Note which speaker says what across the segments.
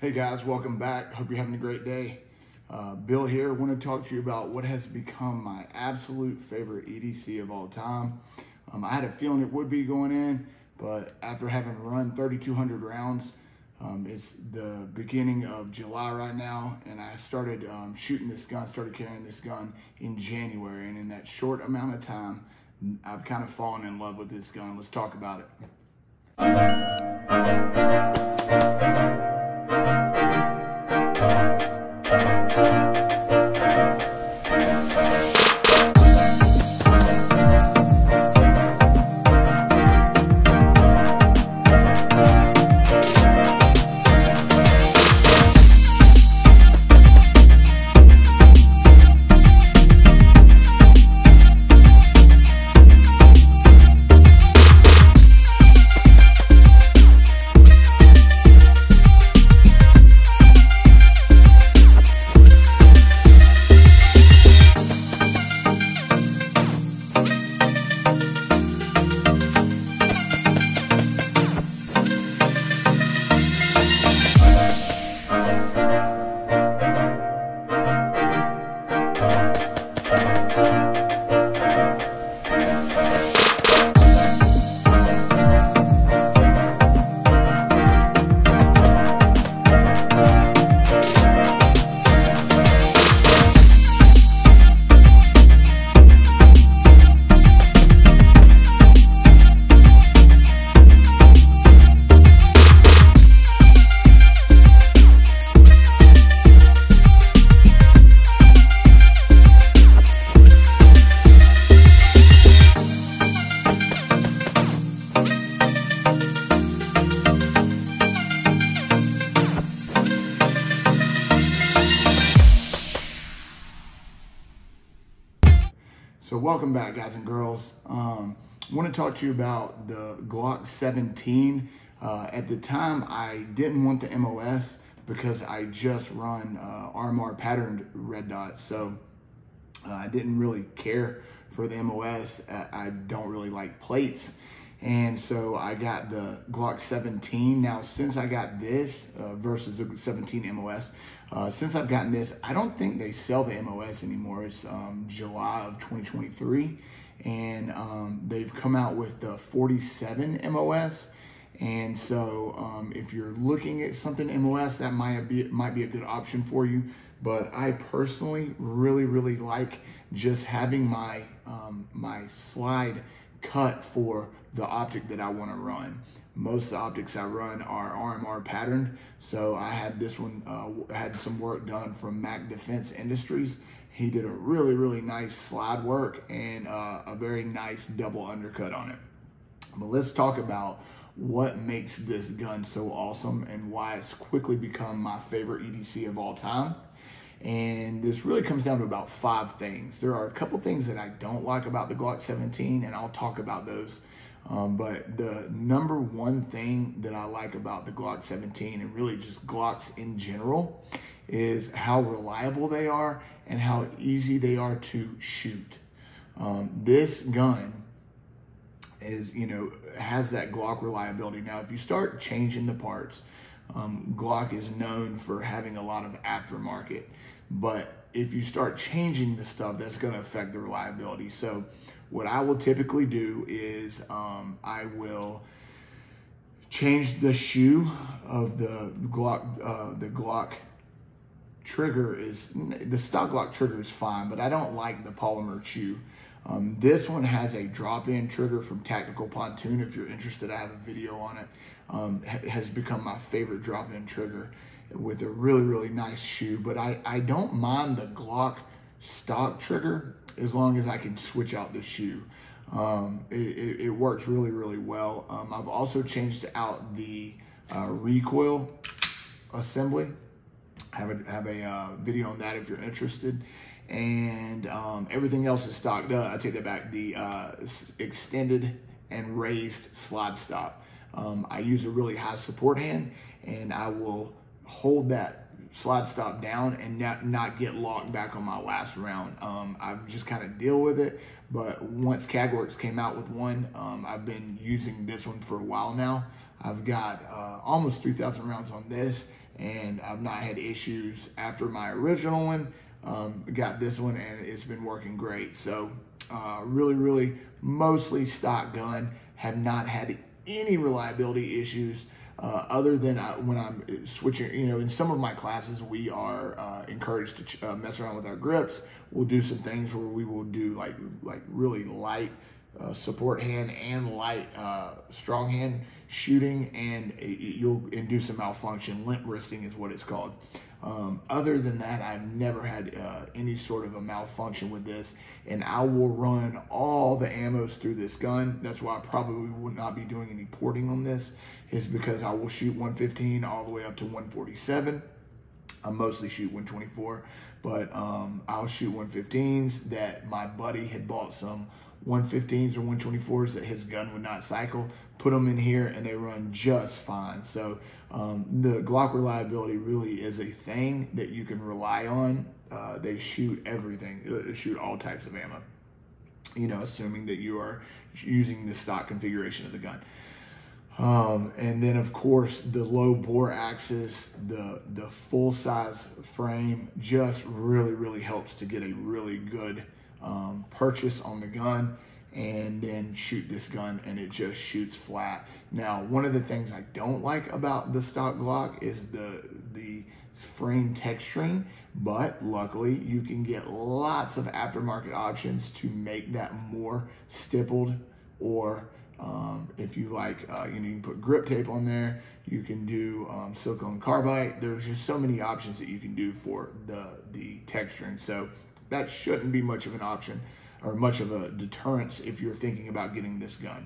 Speaker 1: Hey guys, welcome back. Hope you're having a great day. Bill here. I want to talk to you about what has become my absolute favorite EDC of all time. I had a feeling it would be going in, but after having run 3,200 rounds, it's the beginning of July right now, and I started shooting this gun, started carrying this gun in January, and in that short amount of time, I've kind of fallen in love with this gun. Let's talk about it. So welcome back, guys and girls. I want to talk to you about the Glock 17. At the time, I didn't want the MOS because I just run RMR patterned red dots. So I didn't really care for the MOS. I don't really like plates. And so I got the Glock 17. Now, since I got this versus the 17 MOS, since I've gotten this, I don't think they sell the MOS anymore. It's July of 2023, and they've come out with the 47 MOS. And so if you're looking at something MOS, that might be a good option for you. But I personally really like just having my my slide cut for the optic that I want to run. Most of the optics I run are RMR patterned, so I had this one, had some work done from Mac Defense Industries. He did a really nice slide work and a very nice double undercut on it. But let's talk about what makes this gun so awesome and why it's quickly become my favorite EDC of all time. And this really comes down to about 5 things. There are a couple things that I don't like about the Glock 17, and I'll talk about those. But the number one thing that I like about the Glock 17, and really just Glocks in general, is how reliable they are and how easy they are to shoot. This gun is, has that Glock reliability. Now, if you start changing the parts, Glock is known for having a lot of aftermarket, but if you start changing the stuff, that's going to affect the reliability. So what I will typically do is I will change the shoe of the Glock. The Glock trigger the stock Glock trigger is fine, but I don't like the polymer shoe. This one has a drop-in trigger from Tactical Pontoon. If you're interested, I have a video on it. It has become my favorite drop-in trigger with a really nice shoe. But I don't mind the Glock stock trigger as long as I can switch out the shoe. It works really well. I've also changed out the recoil assembly. I have a video on that if you're interested. And everything else is stock. I take that back. The extended and raised slide stop. I use a really high support hand, and I will hold that slide stop down and not get locked back on my last round. I just kind of deal with it. But once CAGWorks came out with one, I've been using this one for a while now. I've got almost 3,000 rounds on this, and I've not had issues after my original one. Got this one and it's been working great. So really mostly stock gun. Have not had any reliability issues other than when I'm switching. You know, in some of my classes we are encouraged to mess around with our grips. We'll do some things where we will do like really light support hand and light strong hand shooting, and you'll do some malfunction. Limp wristing is what it's called. Other than that, I've never had any sort of a malfunction with this, and I will run all the ammos through this gun. That's why I probably would not be doing any porting on this, is because I will shoot 115 all the way up to 147. I mostly shoot 124, but I'll shoot 115s. That my buddy had bought some 115s or 124s that his gun would not cycle, put them in here and they run just fine. So the Glock reliability really is a thing that you can rely on. They shoot everything, shoot all types of ammo, you know, assuming that you are using the stock configuration of the gun. And then of course the low bore axis, the full size frame just really helps to get a really good purchase on the gun, and then shoot this gun and it just shoots flat. Now, one of the things I don't like about the stock Glock is the frame texturing, but luckily you can get lots of aftermarket options to make that more stippled, or if you like, you know, you can put grip tape on there, you can do silicone carbide. There's just so many options that you can do for the texturing. So that shouldn't be much of an option or much of a deterrence if you're thinking about getting this gun.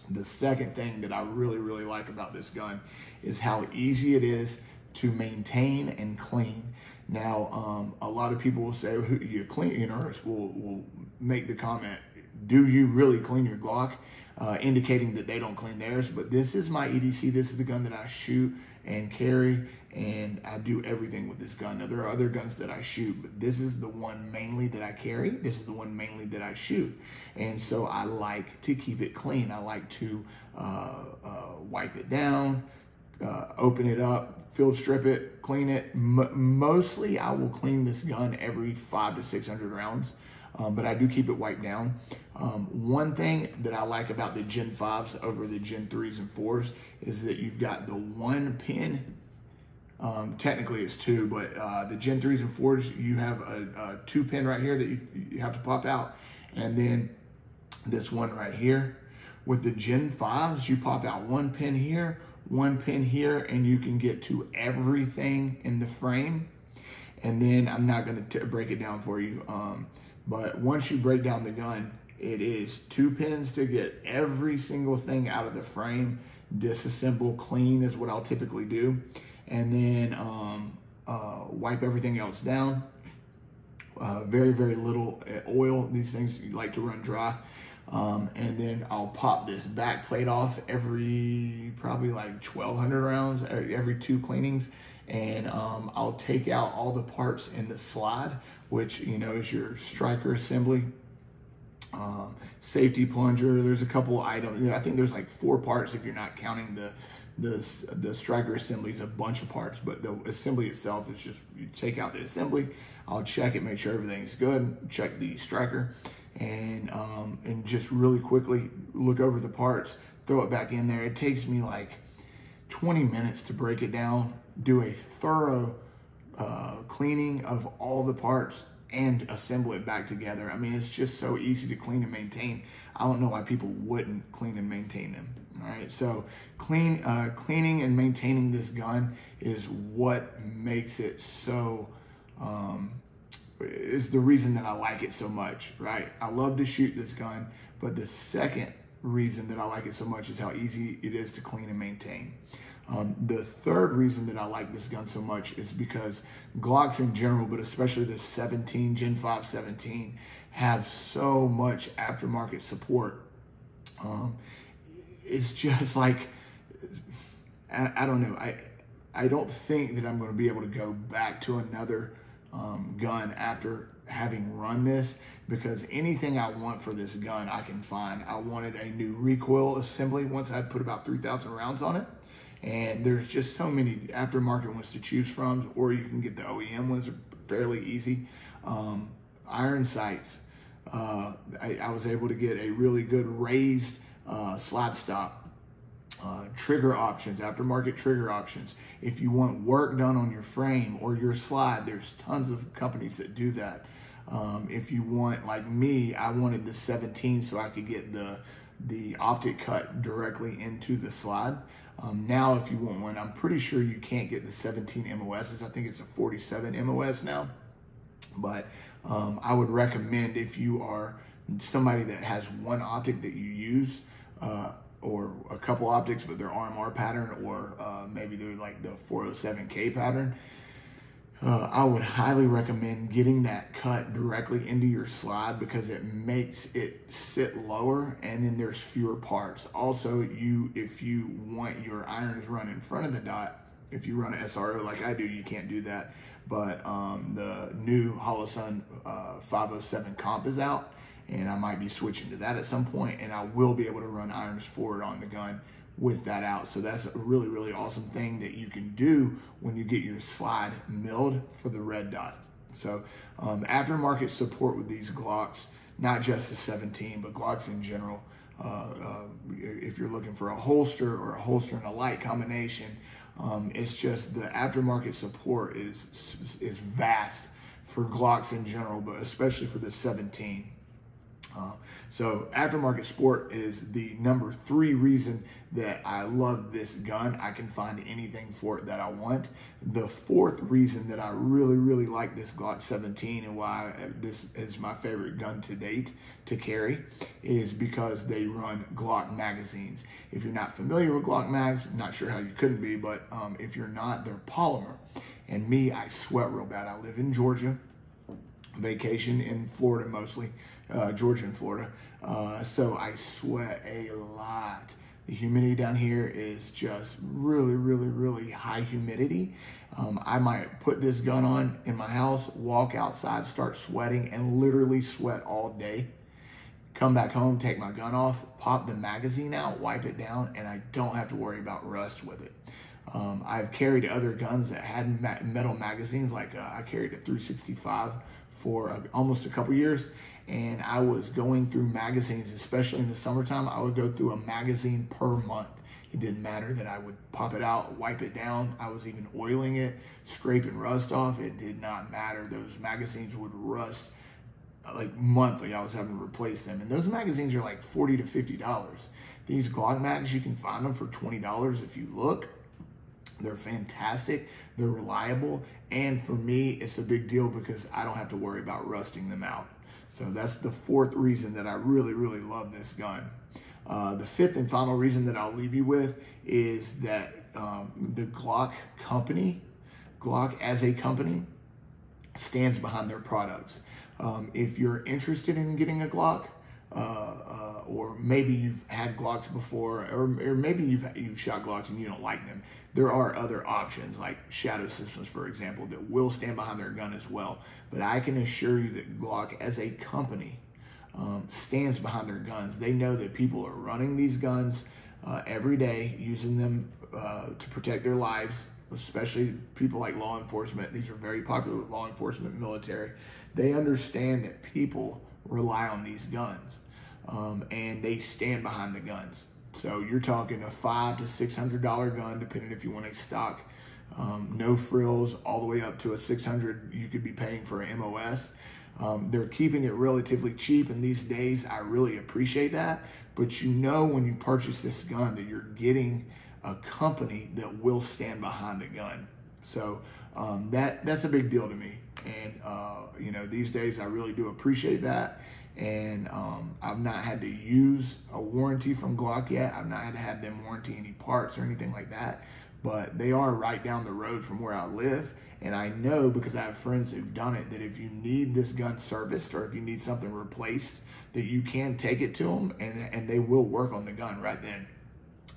Speaker 1: The second thing that I really like about this gun is how easy it is to maintain and clean. Now, a lot of people will say, you clean, you know, will make the comment, do you really clean your Glock? Indicating that they don't clean theirs. But this is my EDC. This is the gun that I shoot and carry, and I do everything with this gun. Now, there are other guns that I shoot, but this is the one mainly that I carry. This is the one mainly that I shoot. And so I like to keep it clean. I like to wipe it down, open it up, field strip it, clean it. Mostly I will clean this gun every 500 to 600 rounds. But I do keep it wiped down. One thing that I like about the Gen 5s over the Gen 3s and 4s is that you've got the one pin. Technically it's two, but the Gen 3s and 4s, you have a 2 pin right here that you have to pop out. And then this one right here. With the Gen 5s, you pop out 1 pin here, 1 pin here, and you can get to everything in the frame. And then I'm not gonna break it down for you. But once you break down the gun, it is 2 pins to get every single thing out of the frame. Disassemble, clean is what I'll typically do. And then wipe everything else down. Very little oil. These things you like to run dry. And then I'll pop this back plate off every probably like 1,200 rounds, every 2 cleanings. And I'll take out all the parts in the slide, which, you know, is your striker assembly, safety plunger. There's a couple items. You know, I think there's like 4 parts if you're not counting the striker assembly is a bunch of parts, but the assembly itself is just, you take out the assembly. I'll check it, make sure everything's good, check the striker, and just really quickly look over the parts, throw it back in there. It takes me like 20 minutes to break it down, do a thorough cleaning of all the parts, and assemble it back together. I mean, it's just so easy to clean and maintain. I don't know why people wouldn't clean and maintain them. All right, so cleaning and maintaining this gun is what makes it so, is the reason that I like it so much, right? I love to shoot this gun, but the second reason that I like it so much is how easy it is to clean and maintain. The third reason that I like this gun so much is because Glocks in general, but especially the 17, Gen 5 17, have so much aftermarket support. It's just like, I don't know. I don't think that I'm going to be able to go back to another gun after having run this, because anything I want for this gun, I can find. I wanted a new recoil assembly once I put about 3,000 rounds on it. And there's just so many aftermarket ones to choose from, or you can get the OEM ones, are fairly easy. Iron sights. I was able to get a really good raised slide stop. Trigger options, aftermarket trigger options. If you want work done on your frame or your slide, there's tons of companies that do that. If you want, like me, I wanted the 17 so I could get the optic cut directly into the slide. Now, if you want one, I'm pretty sure you can't get the 17 MOSs. I think it's a 47 MOS now. But I would recommend, if you are somebody that has one optic that you use, or a couple optics, but they're RMR pattern, or maybe they're like the 407K pattern, I would highly recommend getting that cut directly into your slide, because it makes it sit lower, and then there's fewer parts. Also, if you want your irons run in front of the dot, if you run an SRO like I do, you can't do that. But the new Holosun 507 comp is out, and I might be switching to that at some point, and I will be able to run irons forward on the gun with that out. So that's a really, really awesome thing that you can do when you get your slide milled for the red dot. So aftermarket support with these Glocks, not just the 17, but Glocks in general. If you're looking for a holster or a holster and a light combination, it's just the aftermarket support is vast for Glocks in general, but especially for the 17. So aftermarket support is the number 3 reason that I love this gun. I can find anything for it that I want. The 4th reason that I really, really like this Glock 17 and why this is my favorite gun to date to carry is because they run Glock magazines. If you're not familiar with Glock mags, not sure how you couldn't be, but if you're not, they're polymer. And me, I sweat real bad. I live in Georgia, vacation in Florida mostly. Georgia and Florida. So I sweat a lot. The humidity down here is just really, really, really high humidity. I might put this gun on in my house, walk outside, start sweating, and literally sweat all day. Come back home, take my gun off, pop the magazine out, wipe it down, and I don't have to worry about rust with it. I've carried other guns that had metal magazines, like I carried a 365 for almost a couple years, and I was going through magazines, especially in the summertime. I would go through a magazine per month. It didn't matter that I would pop it out, wipe it down. I was even oiling it, scraping rust off. It did not matter. Those magazines would rust like monthly. I was having to replace them, and those magazines are like $40 to $50. These Glock mags, you can find them for $20 if you look. They're fantastic, they're reliable, and for me, it's a big deal because I don't have to worry about rusting them out. So that's the 4th reason that I really, really love this gun. The 5th and final reason that I'll leave you with is that the Glock company, Glock as a company, stands behind their products. If you're interested in getting a Glock, or maybe you've had Glocks before, or maybe you've shot Glocks and you don't like them, there are other options like Shadow Systems, for example, that will stand behind their gun as well. But I can assure you that Glock as a company stands behind their guns. They know that people are running these guns every day, using them to protect their lives, especially people like law enforcement. These are very popular with law enforcement, military. They understand that people rely on these guns, and they stand behind the guns. So you're talking a $500 to $600 gun, depending if you want a stock, no frills, all the way up to a $600 you could be paying for an MOS. They're keeping it relatively cheap in these days. I really appreciate that. But you know, when you purchase this gun, that you're getting a company that will stand behind the gun. So that's a big deal to me. And you know, these days I really do appreciate that. And I've not had to use a warranty from Glock yet. I've not had to have them warranty any parts or anything like that. But they are right down the road from where I live. And I know, because I have friends who've done it, that if you need this gun serviced or if you need something replaced, that you can take it to them and they will work on the gun right then.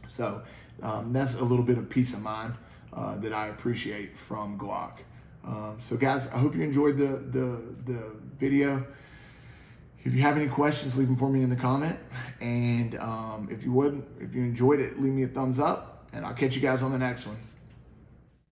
Speaker 1: So that's a little bit of peace of mind that I appreciate from Glock. So guys, I hope you enjoyed the video. If you have any questions, leave them for me in the comment. And if you enjoyed it, leave me a thumbs up. And I'll catch you guys on the next one.